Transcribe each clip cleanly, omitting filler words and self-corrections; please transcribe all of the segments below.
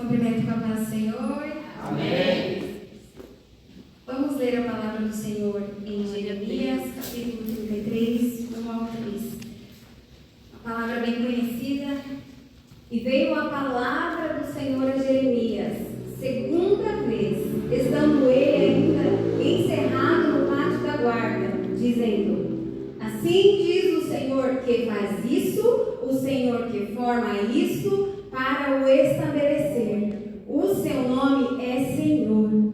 cumprimento com a paz do Senhor. Amém. Vamos ler a palavra do Senhor em Jeremias, capítulo 33, 1 ao 3. Uma palavra bem conhecida. E veio a palavra do Senhor a Jeremias, segunda vez, estando ele ainda encerrado no pátio da guarda, dizendo: assim diz o Senhor que faz isso, o Senhor que forma isso para o estabelecer. O seu nome é Senhor.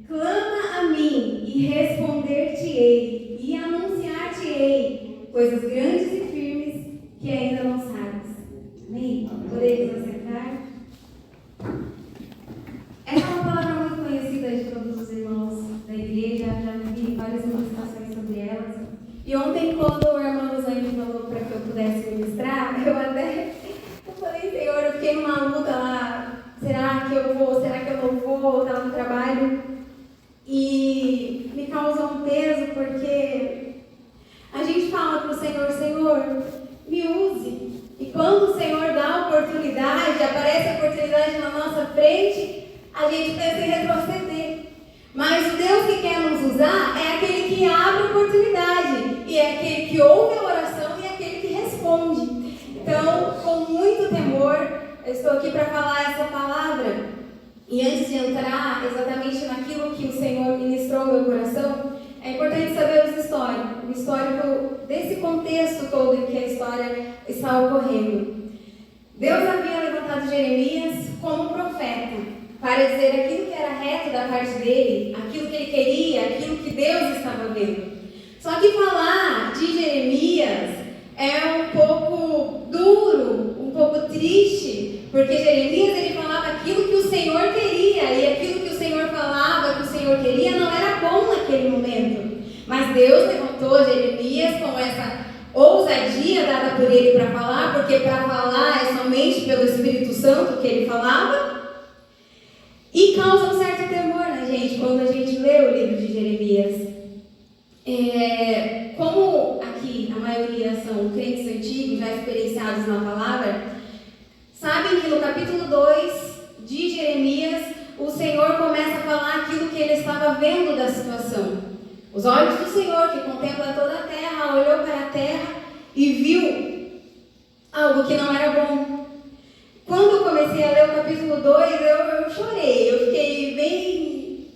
Clama a mim e responder-te-ei e anunciar-te-ei coisas grandes e firmes que ainda não sabes. Amém? Podemos acertar? Essa é uma palavra muito conhecida de todos os irmãos da igreja. Já vi várias ministrações sobre elas. E ontem, quando o irmão José me falou para que eu pudesse ministrar, eu falei: Senhor, eu fiquei numa luta lá. Será que eu vou? Será que eu não vou? Eu estava no trabalho. E me causou um peso, porque a gente fala para o Senhor: Senhor, me use. E quando o Senhor dá a oportunidade, aparece a oportunidade na nossa frente, a gente pensa em retroceder. Mas o Deus que quer nos usar é aquele que abre a oportunidade, e é aquele que ouve a oração e é aquele que responde. Então, com muito temor, eu estou aqui para falar essa palavra. E antes de entrar exatamente naquilo que o Senhor ministrou no meu coração, é importante saber o histórico desse contexto todo em que a história está ocorrendo. Deus havia levantado Jeremias como profeta, para dizer aquilo que era reto da parte dele, aquilo que ele queria, aquilo que Deus estava vendo. Só que falar de Jeremias é um pouco duro, um pouco triste, porque Jeremias ele falava aquilo que o Senhor queria, e aquilo que o Senhor falava que o Senhor queria não era bom naquele momento. Mas Deus levantou Jeremias com essa ousadia dada por ele para falar, porque para falar é somente pelo Espírito Santo que ele falava. E causa um certo temor na gente quando a gente lê o livro de Jeremias. Como aqui a maioria são crentes antigos, já experienciados na palavra, sabem que no capítulo 2 de Jeremias, o Senhor começa a falar aquilo que ele estava vendo da situação. Os olhos do Senhor, que contempla toda a terra, olhou para a terra e viu algo que não era bom. Quando eu comecei a ler o capítulo 2, eu chorei, eu fiquei bem...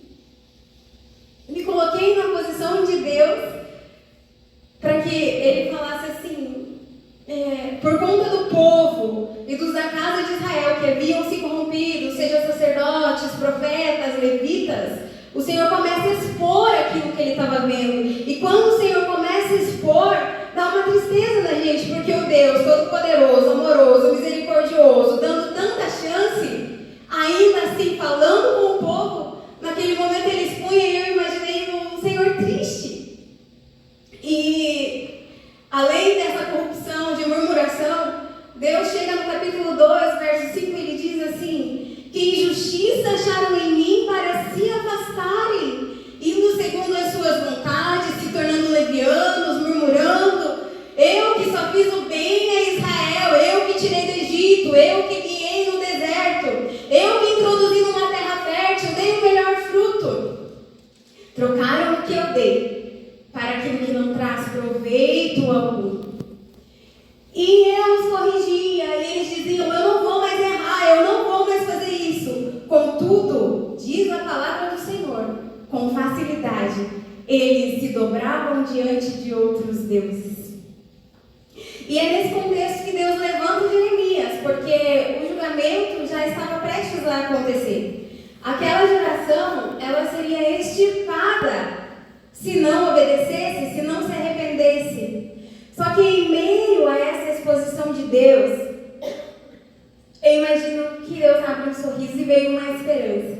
Me coloquei na posição de Deus para que ele falasse assim, por conta do povo e dos da casa de Israel que haviam se corrompido, sejam sacerdotes, profetas, levitas, o Senhor começa a expor aquilo que ele estava vendo. E quando o Senhor começa a expor, dá uma tristeza na gente, porque o Deus Todo-Poderoso, amoroso, misericordioso, dando tanta chance, ainda assim falando com o povo, naquele momento ele expunha e eu imaginei um Senhor triste. E além dessa corrupção, de murmuração, Deus chega no capítulo 2, verso 5, e ele diz assim: que injustiça acharam em mim para se afastarem, indo segundo as suas vontades, se tornando levianos, murmurando. Eu que só fiz o bem a Israel, eu que tirei do Egito, eu que guiei no deserto, eu que introduzi numa terra fértil, dei o melhor fruto. Trocaram o que eu dei para aquilo que não traz proveito algum. E eu os corrigia, e eles diziam: eu não vou mais errar, eu não vou mais fazer isso. Contudo, diz a palavra do Senhor, com facilidade, eles se dobravam diante de outros deuses. E é nesse contexto que Deus levanta Jeremias, porque o julgamento já estava prestes a acontecer. Aquela geração, ela seria extirpada se não obedecesse, se não se arrependesse. Só que em meio a essa exposição de Deus, eu imagino que Deus abre um sorriso e veio uma esperança.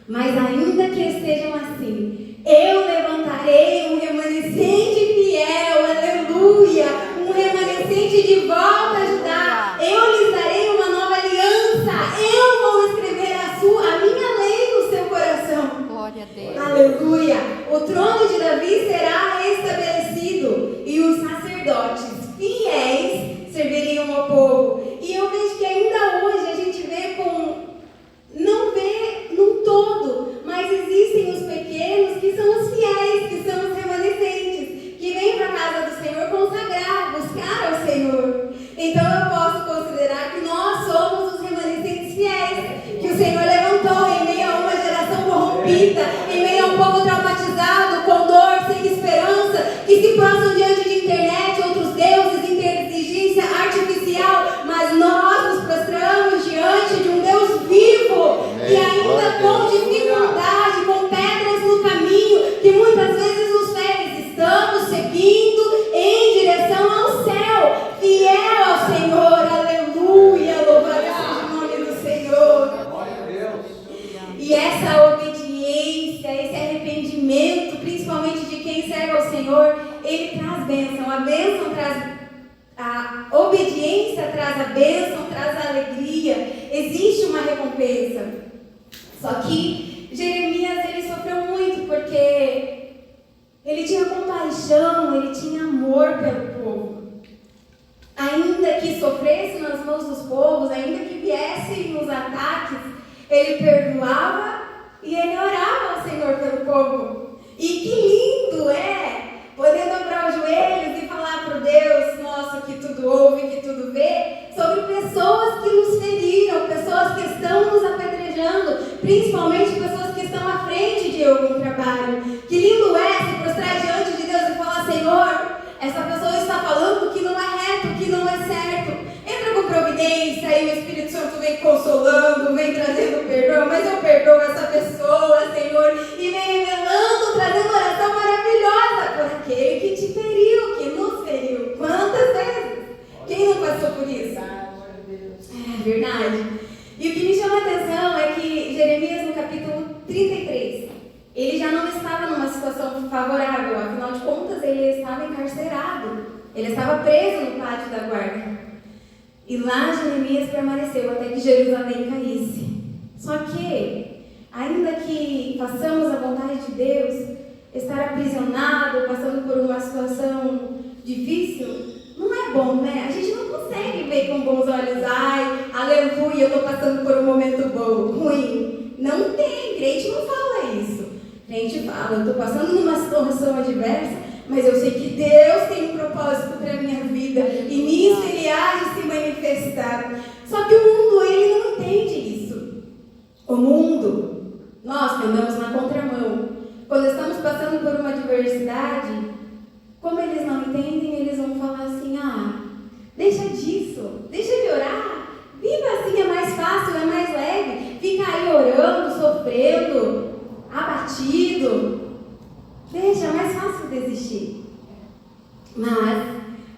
Mas ainda que estejam assim, eu levantarei um remanescente fiel, aleluia, um remanescente de volta a Judá. Eu lhes darei uma nova aliança, eu vou escrever a minha lei no seu coração. Glória a Deus. Aleluia. O trono de Davi será restabelecido e os sacerdotes fiéis serviriam ao povo. E eu vejo que ainda hoje a gente vê com repita, em meio a um povo traumatizado, com dor, sem esperança, que se prostram diante de internet, outros deuses, inteligência artificial, mas nós nos prostramos diante de um Deus vivo, e ainda com dificuldade, com pedras no caminho, que muitas vezes nos fere. Estamos seguindo em direção ao céu, fiel ao Senhor, aleluia, louvado seja o nome do Senhor. E essa obediência, esse arrependimento, principalmente de quem serve ao Senhor, ele traz bênção. A bênção traz, a obediência traz a bênção, traz a alegria. Existe uma recompensa. Só que Jeremias, ele sofreu muito porque ele tinha compaixão, ele tinha amor pelo povo. Ainda que sofresse nas mãos dos povos, ainda que viessem os ataques, ele perdoava e ele orava ao Senhor pelo povo. E que lindo é poder dobrar os joelhos e falar para Deus, nossa, que tudo ouve, que tudo vê, sobre pessoas que nos feriram, pessoas que estão nos apedrejando, principalmente pessoas que estão à frente de algum trabalho. Que lindo é se prostrar diante de Deus e falar, Senhor, essa pessoa está falando que não é reto, que não é certo. Entra com providência e o Espírito Santo vem consolando, vem trazendo perdão, mas eu perdoo essa pessoa, Senhor, e vem revelando, trazendo oração maravilhosa por aquele que te feriu, que nos feriu. Quantas vezes? Quem não passou por isso? É verdade. E o que me chama a atenção é que Jeremias, no capítulo 33, ele já não estava numa situação favorável, afinal de contas, ele estava encarcerado, ele estava preso no pátio da guarda. E lá Jeremias permaneceu até que Jerusalém caísse. Só que, ainda que façamos a vontade de Deus, estar aprisionado, passando por uma situação difícil, não é bom, né? A gente não consegue ver com bons olhos, ai, aleluia, eu estou passando por um momento bom, ruim. Não tem, crente não fala isso. Crente fala, eu estou passando numa situação adversa, mas eu sei que Deus tem um propósito para a minha vida, e nisso Ele há de se manifestar. Só que o mundo, ele não entende isso. O mundo, nós que andamos na contramão, quando estamos passando por uma adversidade, como eles não entendem, eles vão falar assim, deixa disso, deixa de orar, viva assim, é mais fácil, é mais leve, fica aí orando, sofrendo, abatido, deixa, é mais fácil desistir. Mas,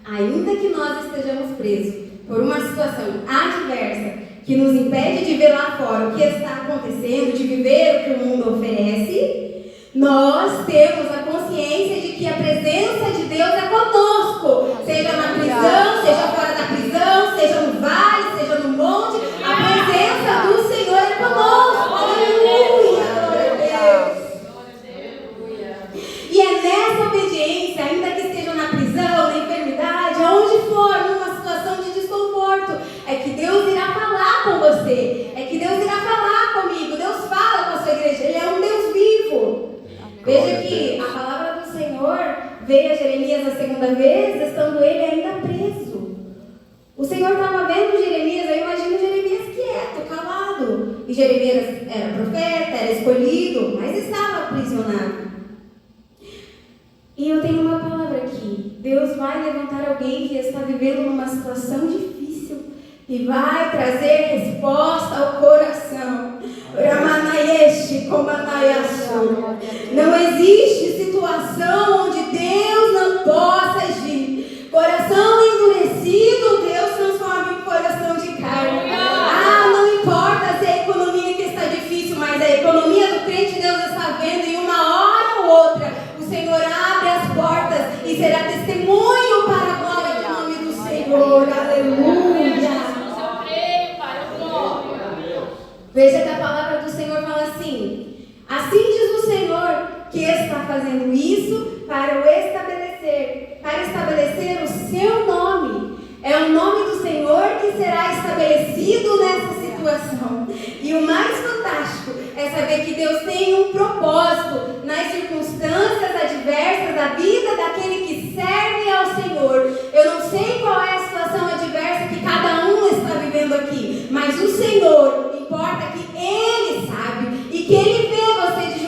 ainda que nós estejamos presos por uma situação adversa que nos impede de ver lá fora o que está acontecendo, de viver o que o mundo oferece, nós temos a consciência de que a presença de Deus é conosco, seja na prisão, seja fora da prisão, seja no vale, seja no monte, a presença do Senhor é conosco. Aleluia! E é nessa obediência, ainda que esteja na prisão, na enfermidade, aonde for, numa situação de desconforto, é que Deus irá falar com você, é que Deus irá falar comigo. Deus fala com a sua igreja, Ele é um Deus vivo. Veja que a palavra do Senhor veio a Jeremias a segunda vez, estando ele ainda preso. O Senhor estava vendo Jeremias, eu imagino Jeremias quieto, calado. E Jeremias era profeta, era escolhido, mas estava aprisionado. E eu tenho uma palavra aqui. Deus vai levantar alguém que está vivendo numa situação difícil e vai trazer resposta ao coração. Não existe situação onde Deus não possa agir. Coração endurecido, Deus transforma em coração de carne. Não importa se a economia que está difícil, mas a economia do crente Deus está vendo, e uma hora ou outra o Senhor abre as portas e será testemunho para a glória do nome do Senhor. Aleluia. Veja que a palavra do Senhor fala assim: assim diz o Senhor, que está fazendo isso para estabelecer o seu nome. É o nome do Senhor que será estabelecido nessa situação. E o mais fantástico é saber que Deus tem um propósito nas circunstâncias adversas da vida daquele que serve ao Senhor. Eu não sei qual é a situação adversa que cada um está vivendo aqui, mas o Senhor, importa que Ele sabe e que Ele vê você de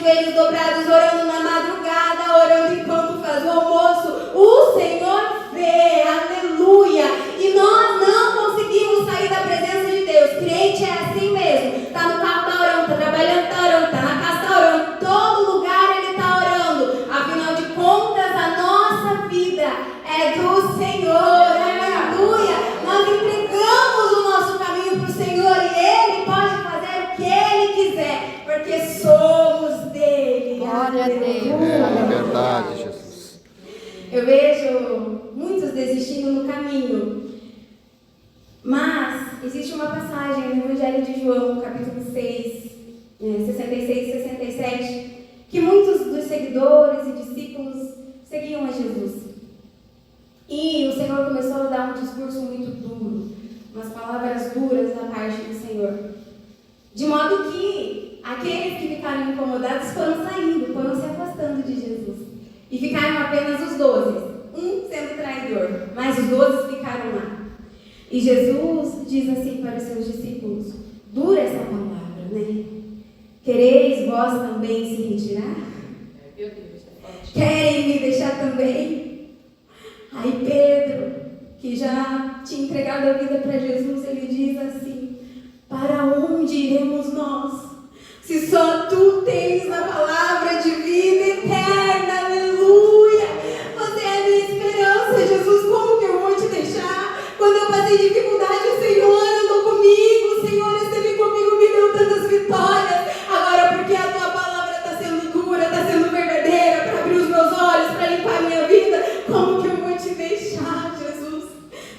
porque somos dele. Glória a Deus. É verdade, Jesus. Eu vejo muitos desistindo no caminho. Mas existe uma passagem no Evangelho de João, capítulo 6, 66 e 67, que muitos dos seguidores e discípulos seguiam a Jesus. E o Senhor começou a dar um discurso muito duro, umas palavras duras da parte do Senhor. De modo que aqueles que ficaram incomodados foram saindo, foram se afastando de Jesus. E ficaram apenas os 12, um sendo traidor, mas os 12 ficaram lá. E Jesus diz assim para os seus discípulos, dura essa palavra, né? Quereis vós também se retirar? Querem me deixar também? Aí Pedro, que já tinha entregado a vida para Jesus, ele diz assim, para onde iremos nós? Se só tu tens a palavra de vida eterna, aleluia! Você é a minha esperança, Jesus, como que eu vou te deixar? Quando eu passei dificuldade, o Senhor andou comigo, o Senhor esteve comigo, me deu tantas vitórias. Agora, porque a tua palavra está sendo dura, está sendo verdadeira, para abrir os meus olhos, para limpar a minha vida, como que eu vou te deixar, Jesus?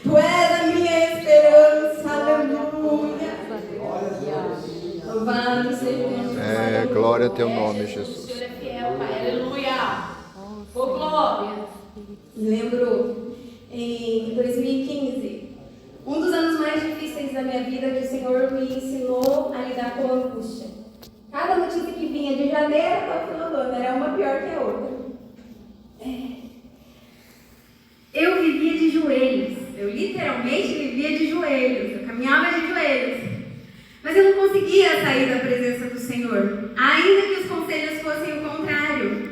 Tu és a minha esperança, aleluia. Louvado seja Deus. Glória a teu nome, Jesus. O Senhor é fiel, Pai, aleluia. Ô, glória. Lembro em 2015, um dos anos mais difíceis da minha vida, que o Senhor me ensinou a lidar com a angústia. Cada notícia que vinha de janeiro até o final do ano era uma pior que a outra. Eu vivia de joelhos, eu literalmente vivia de joelhos, eu caminhava de joelhos. Mas eu não conseguia sair da presença do Senhor, ainda que os conselhos fossem o contrário.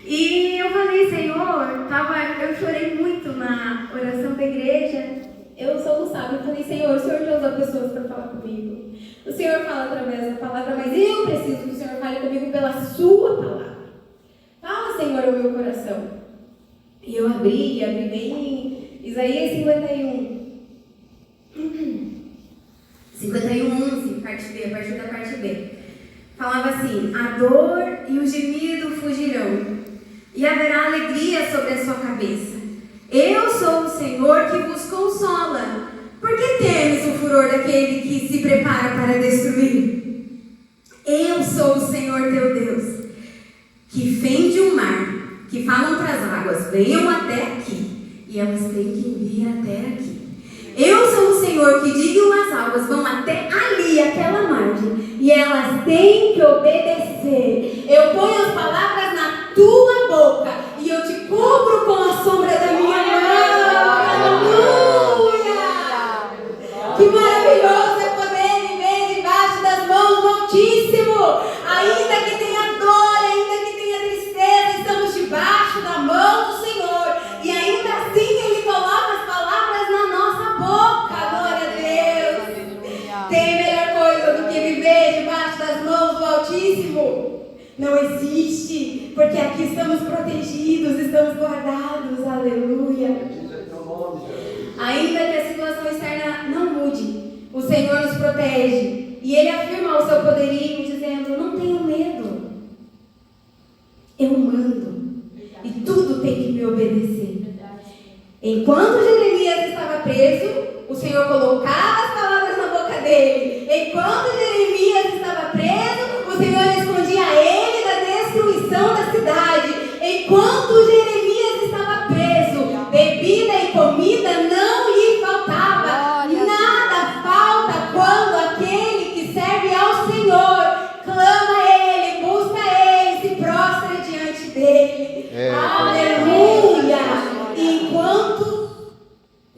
E eu falei, Senhor, eu chorei muito na oração da igreja, eu soluçava, eu falei, Senhor, o Senhor já usou pessoas para falar comigo. O Senhor fala através da palavra, mas eu preciso que o Senhor fale comigo pela sua palavra. Fala, Senhor, o meu coração. E eu abri bem em Isaías 51. 51:11, parte B, a partir da parte B. Falava assim, a dor e o gemido fugirão, e haverá alegria sobre a sua cabeça. Eu sou o Senhor que vos consola. Por que temes o furor daquele que se prepara para destruir? Eu sou o Senhor teu Deus, que fende o mar, que falam para as águas, venham até aqui, e elas têm que vir até aqui. Eu sou o Senhor que digo as águas, vão até ali, aquela margem, e elas têm que obedecer. Eu ponho as palavras na tua boca, e eu te cubro com a sombra da minha mão. Aleluia! Que maravilhoso é poder viver debaixo das mãos do Altíssimo. Ainda que tenha dor, ainda que tenha tristeza, estamos debaixo da mão do Senhor. E ainda assim Ele coloca as palavras na nossa boca. Glória a Deus. Tem melhor coisa do que viver debaixo das mãos do Altíssimo? Não existe, porque aqui estamos protegidos, estamos guardados. Aleluia. Ainda que a situação externa não mude, o Senhor nos protege. E Ele afirma o seu poderio, dizendo, não tenho medo. Eu mando. E tudo tem que me obedecer. Enquanto Jeremias estava preso, o Senhor colocava as palavras na boca dele. Enquanto Jeremias estava preso, o Senhor escondia ele da destruição da cidade. Enquanto Jeremias estava preso, bebida e comida não lhe faltava. Nada falta quando aquele que serve ao Senhor clama a Ele, busca a Ele, se prostra diante dele. Aleluia! Enquanto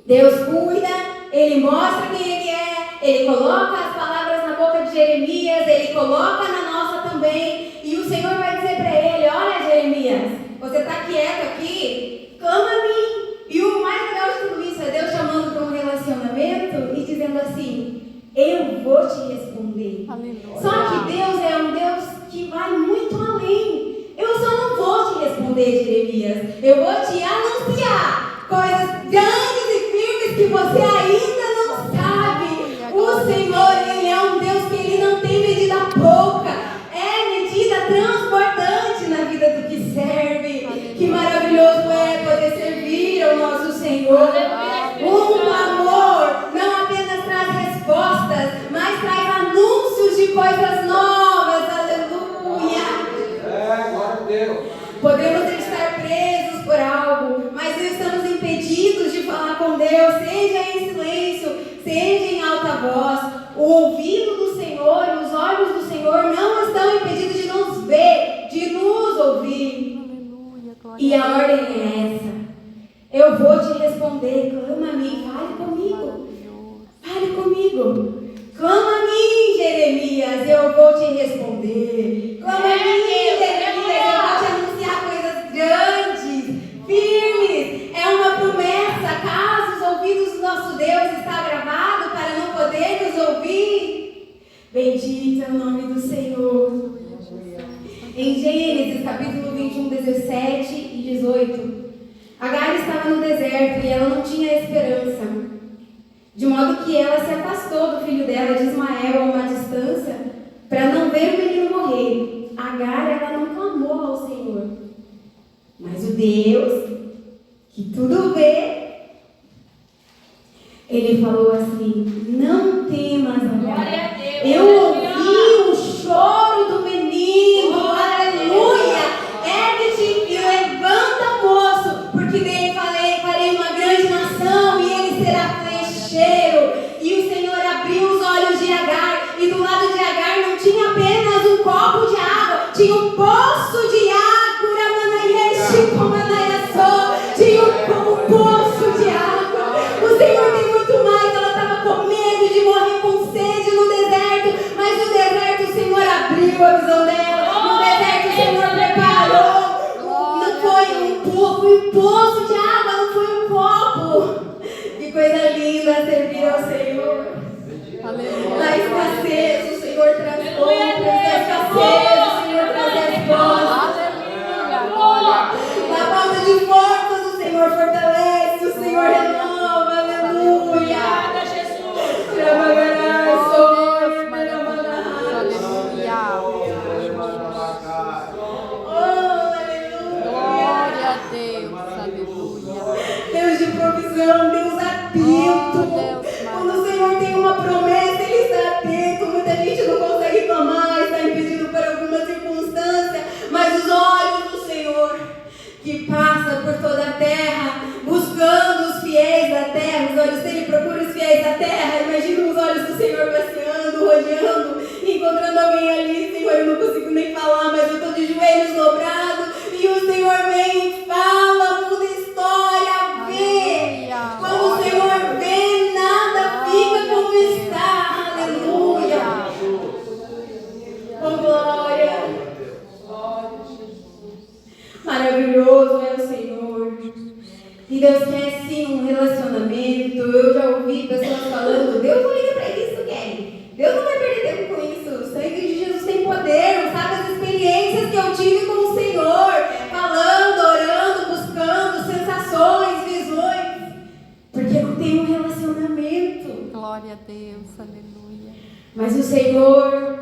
Deus cuida, Ele mostra quem Ele é, Ele coloca as palavras na boca de Jeremias, Ele coloca na nossa também, e o Senhor vai dizer para ele, olha Jeremias, você está quieto aqui? Clama a mim. E o mais legal de tudo isso é Deus chamando para um relacionamento e dizendo assim, eu vou te responder. Aleluia. Só que Deus é um Deus que vai muito além. Eu só não vou te responder, Jeremias. Eu vou te anunciar coisas grandes e firmes que você ainda não sabe. O Senhor, Ele é um Deus que Ele não tem medida pouca. É Senhor. Um clamor não apenas traz respostas, mas traz anúncios de coisas novas. Aleluia. Glória a Deus. Podemos estar presos por algo, mas não estamos impedidos de falar com Deus, seja em silêncio, seja em alta voz. O ouvido do Senhor e os olhos do Senhor não estão impedidos de nos ver, de nos ouvir. E a ordem é essa: eu vou te responder, clama a mim, fale comigo. Fale comigo. Clama a mim, Jeremias, eu vou te responder. Clama a mim, Jeremias, eu vou te anunciar coisas grandes, firmes. É uma promessa, caso os ouvidos do nosso Deus está gravado para não poder nos ouvir. Bendito é o nome do Senhor. Em Gênesis, capítulo 21, 17 e 18, Agar estava no deserto e ela não tinha esperança, de modo que ela se afastou do filho dela, de Ismael, a uma distância, para não ver o menino morrer. Agar, ela não clamou ao Senhor, mas o Deus que tudo vê, ele falou assim: não temas, Agar, eu ouvi o choro do menino, aleluia, ergue-te e levanta, moço, porque dele farei uma grande nação e ele será flecheiro. E o Senhor abriu os olhos de Agar, e do lado de Agar não tinha apenas um copo de água, tinha um poço de água, tinha um poço de água. O Senhor tem muito mais. Ela estava com medo de morrer com sede no deserto, mas no deserto o Senhor abriu a visão dela, no deserto o Senhor preparou. Não foi um poço de água, não foi um copo. Que coisa linda servir ao Senhor. Na escassez o Senhor traz compras, na escassez o Senhor traz respostas. Na falta de forças o Senhor fortalece, o Senhor renova, aleluia. Obrigada, Jesus. Glória a Deus, aleluia. Deus de provisão, Deus atento. Quando o Senhor tem uma promessa, Ele está atento. Muita gente não consegue clamar, está impedido por alguma circunstância, mas os olhos do Senhor, que passa por toda a terra, buscando os fiéis da terra, os olhos dele procuram os fiéis da terra. Imagina os olhos do Senhor passeando, rodeando, encontrando alguém ali. Senhor, eu não consigo nem falar, mas eu estou de joelhos dobrados, e o Senhor vem e fala, muda história, vê. Quando o Senhor vê, nada fica como está, aleluia. Oh, glória. Maravilhoso é o Senhor. E Deus quer sim um relacionamento. Eu já ouvi pessoas falando: Deus não liga para isso, quem? Deus não vai perder tempo com isso. O sangue de Jesus tem poder. Não sabe as experiências que eu tive com o Senhor, falando, orando, buscando sensações, visões, porque não tem um relacionamento. Glória a Deus, aleluia. Mas o Senhor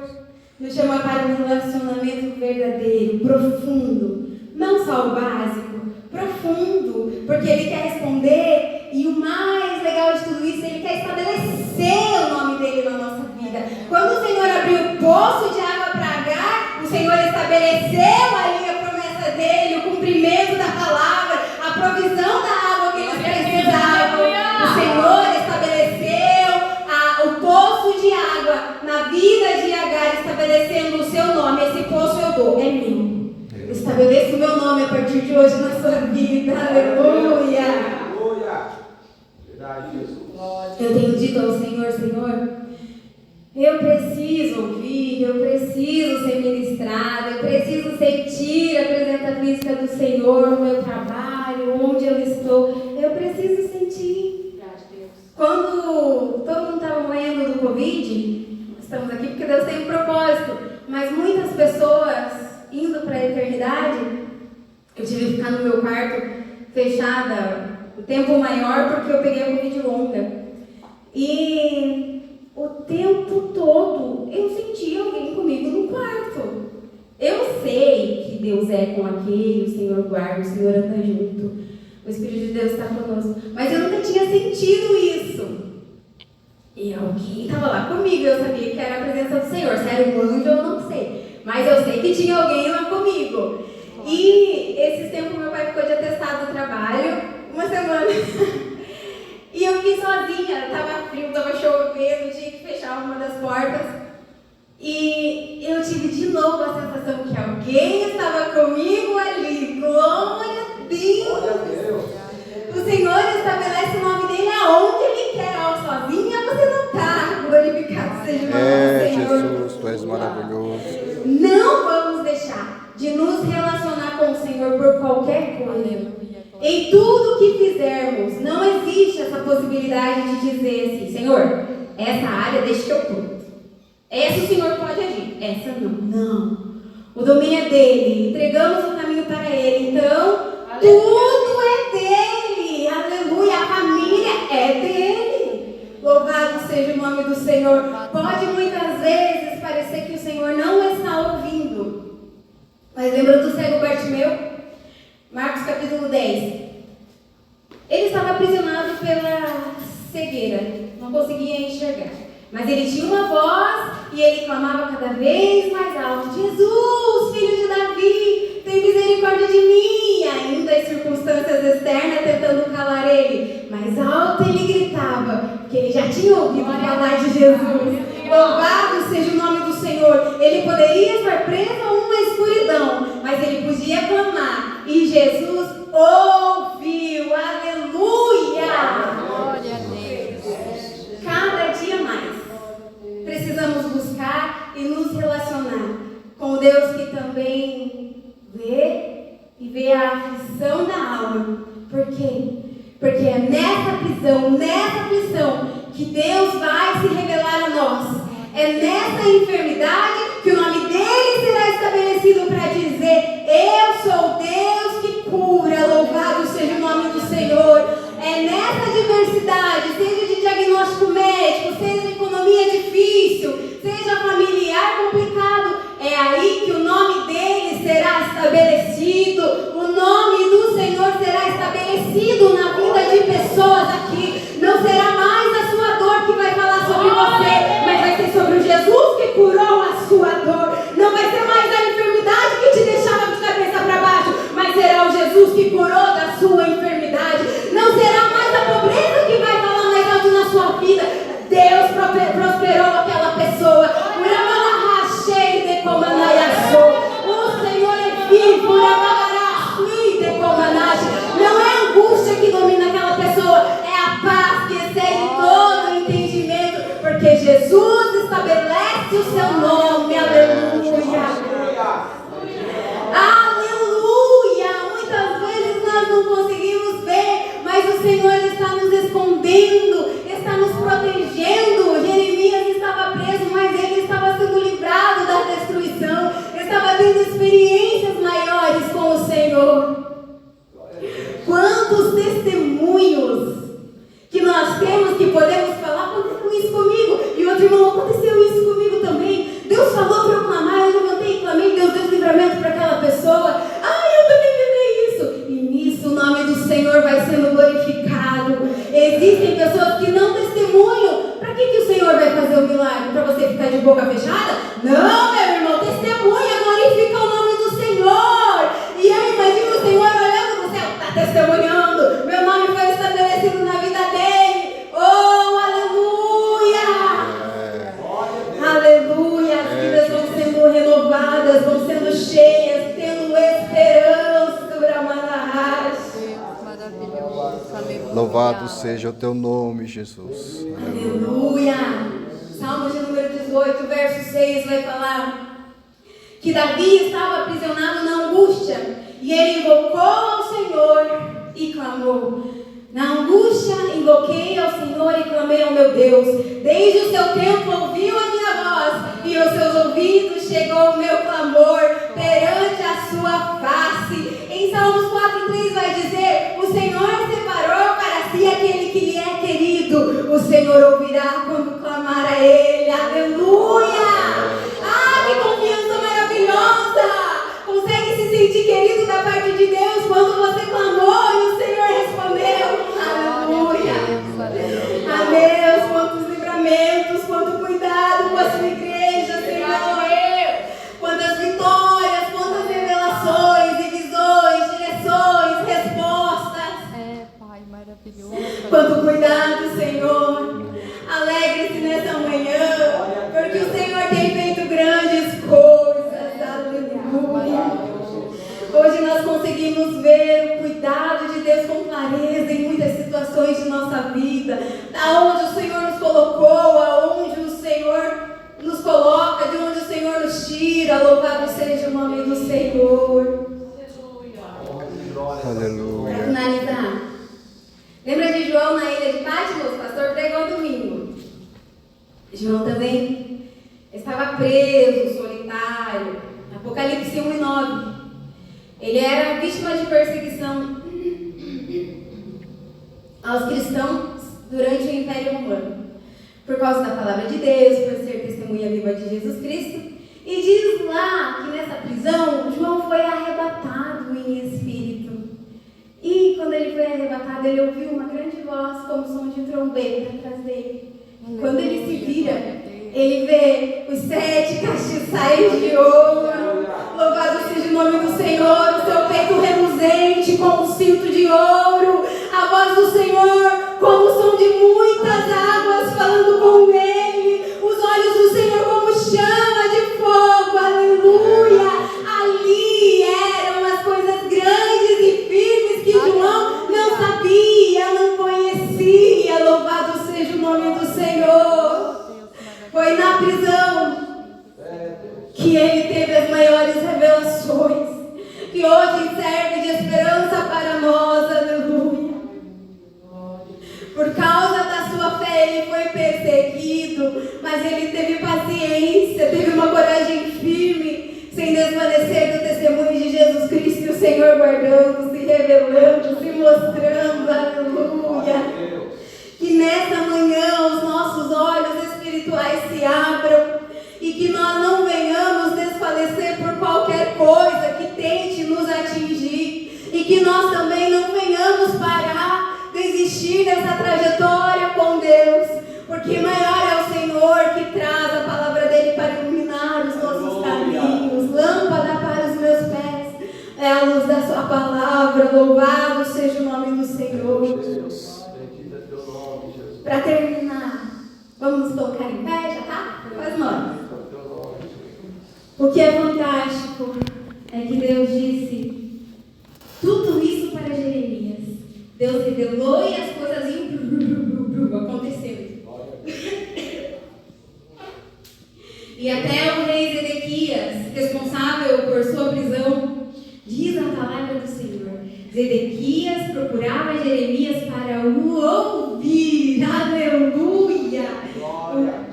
nos chama para um relacionamento verdadeiro, profundo. Não só o básico, profundo, porque Ele quer responder, e o mais legal de tudo isso, Ele quer estabelecer o nome dEle na nossa vida. Quando o Senhor abriu o poço de água para Agar, o Senhor estabeleceu ali a promessa dEle, o cumprimento da palavra, a provisão da água que eles precisavam. O Senhor estabeleceu o poço de água na vida de Agar, estabelecendo o seu nome. Esse poço eu dou, é meu. Estabeleça o meu nome a partir de hoje na sua vida. Aleluia. Aleluia. Verdade, Jesus. Eu tenho dito ao Senhor: Senhor, eu preciso ouvir, eu preciso ser ministrada, eu preciso sentir a presença física do Senhor no meu trabalho, onde eu estou. Eu preciso sentir. Quando todo mundo estava morrendo do Covid, estamos aqui porque Deus tem um propósito, mas muitas pessoas indo para a eternidade, eu tive que ficar no meu quarto fechada o tempo maior porque eu peguei a Covid longa. E o tempo todo eu senti alguém comigo no quarto. Eu sei que Deus é com aquele, o Senhor guarda, o Senhor anda junto. O Espírito de Deus está conosco. Mas eu nunca tinha sentido isso. E alguém estava lá comigo, eu sabia que era a presença do Senhor. Se era um anjo, eu não sei. Mas eu sei que tinha alguém lá comigo. E esses tempos meu pai ficou de atestado no trabalho, uma semana. E eu fiquei sozinha, estava frio, estava chovendo, tinha que fechar uma das portas. E eu tive de novo a sensação que alguém estava comigo ali. Glória a Deus! Glória a Deus. O Senhor estabelece o nome dele aonde Ele quer. Ó, sozinha você não está. Glorificado seja o nome do Senhor. Jesus, Tu és maravilhoso. Não vamos deixar de nos relacionar com o Senhor por qualquer coisa. Em tudo que fizermos, não existe essa possibilidade de dizer assim: Senhor, essa área deixa que eu cuido. Essa o Senhor pode agir, essa não. Não. O domínio é dele, entregamos o caminho para ele. Então, tudo é dele. Aleluia. A família é dele. Louvado seja o nome do Senhor. Pode muitas vezes parecer que o Senhor não está ouvindo. Mas lembra do cego Bartimeu? Marcos capítulo 10. Ele estava aprisionado pela cegueira, não conseguia enxergar. Mas ele tinha uma voz e ele clamava cada vez mais alto: Jesus, filho de Davi, tem misericórdia de mim. E ainda as circunstâncias externas tentando calar ele. Mais alto ele gritava, porque ele já tinha ouvido falar de Jesus. Louvado seja o nome do Senhor. Ele poderia estar preso a uma escuridão, mas ele podia clamar. E Jesus ouviu. Aleluia! Glória a Deus. Cada dia mais precisamos buscar e nos relacionar com Deus que também vê e vê a aflição da alma. Por quê? Porque é nessa aflição que Deus vai se revelar a nós. É nessa enfermidade que o nome dele será estabelecido para dizer: eu sou Deus que cura. Louvado seja o nome do Senhor. É nessa diversidade, seja de diagnóstico médico, seja de economia difícil, seja familiar complicado, é aí que o nome dele será estabelecido. O nome do Senhor será estabelecido na vida de pessoas aqui. Não será mais a sua dor que vai falar sobre você, mas vai ser sobre o Jesus que curou a sua dor. Não vai ser mais a enfermidade que te deixava de cabeça para baixo, mas será o Jesus que curou da sua enfermidade. Não será mais a pobreza que vai falar mais alto na sua vida. Deus prosperou aquela pessoa. O Senhor é vivo. Não é a angústia que domina aquela pessoa, é a paz que excede todo entendimento, porque Jesus estabelece o seu nome. Aleluia. Aleluia. Muitas vezes nós não conseguimos ver, mas o Senhor está nos escondendo, está nos protegendo. Jeremias estava preso, mas ele estava sendo livrado da destruição, estava tendo experiências maiores com o Senhor. Quantos testemunhos que nós temos que podemos falar: aconteceu isso comigo, e outro irmão: aconteceu isso comigo também. Deus falou para eu clamar, eu levantei e clamei, Deus deu livramento para aquela pessoa. Eu também vivi isso. E nisso o nome do Senhor vai sendo glorificado. Existem pessoas que não testemunham. Para que o Senhor vai fazer o milagre? Para você ficar de boca fechada? Não, meu irmão, testemunha, glorifica o nome do Senhor. E eu imagino o Senhor olhando no céu: está testemunhando, meu nome foi estabelecido na vida dele. Oh, aleluia! Aleluia! As vidas vão sendo renovadas, vão sendo cheias, tendo esperança. Maravilhoso. Aleluia. Louvado seja o teu nome, Jesus. Aleluia! Salmo de número 18, verso 6 vai falar que Davi estava aprisionado na angústia e ele invocou ao Senhor e clamou. Na angústia invoquei ao Senhor e clamei ao meu Deus. Desde o seu tempo ouviu a minha voz e aos seus ouvidos chegou o meu clamor perante a sua face. Em Salmos 4:3 vai dizer: o Senhor separou para si aquele que lhe é querido. O Senhor ouvirá quando clamar a Ele. Aleluia! Que confiança maravilhosa! Consegue se sentir querido da parte de Deus quando você clamou e o Senhor clareza em muitas situações de nossa vida, aonde o Senhor nos colocou, aonde o Senhor nos coloca, de onde o Senhor nos tira. Louvado seja o nome do Senhor. Para Aleluia. finalizar, lembra de João na ilha de Patmos? O pastor pregou domingo. João também estava preso, solitário. Apocalipse 1 e 9. Ele era vítima de perseguição aos cristãos durante o Império Romano, por causa da palavra de Deus, por ser testemunha viva de Jesus Cristo. E diz lá que nessa prisão, João foi arrebatado em espírito. E quando ele foi arrebatado, ele ouviu uma grande voz como som de trombeta atrás dele. Quando ele se vira, ele vê os 7 castiçais de ouro. Louvado seja o nome do Senhor, o seu peito reluzente com um cinto de ouro. A voz do Senhor como o som de muitas águas falando com ele. Os olhos do Senhor como chama de fogo. Aleluia! Ali eram as coisas grandes e firmes que João não sabia, não conhecia. Louvado seja o nome do Senhor. Foi na prisão que ele teve as maiores revelações, que hoje serve de esperança para nós. Aleluia. Por causa da sua fé ele foi perseguido, mas ele teve paciência, teve uma coragem firme, sem desvanecer do testemunho de Jesus Cristo, e o Senhor guardando, se revelando, se mostrando. Aleluia. Que nessa manhã os nossos olhos espirituais se abram e que nós não venhamos desfalecer por qualquer coisa que tente nos atingir, e que nós também não venhamos parar, desistir dessa trajetória com Deus, porque maior é o Senhor que traz a palavra dele para iluminar os nossos caminhos. Lâmpada para os meus pés é a luz da sua palavra. Louvado seja o nome do Senhor. Para terminar, vamos nos colocar em pé, já tá? Faz nós. O que é fantástico é que Deus disse tudo isso para Jeremias. Deus revelou e as coisas aconteceram. E até o rei Zedequias, responsável por sua prisão, diz a palavra do Senhor: Zedequias procurava Jeremias para o ouvir. Aleluia!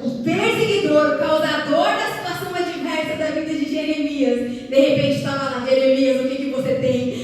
O perseguidor, o causador da situação adversa da vida de Jeremias, de repente estava lá: Jeremias, o que você tem?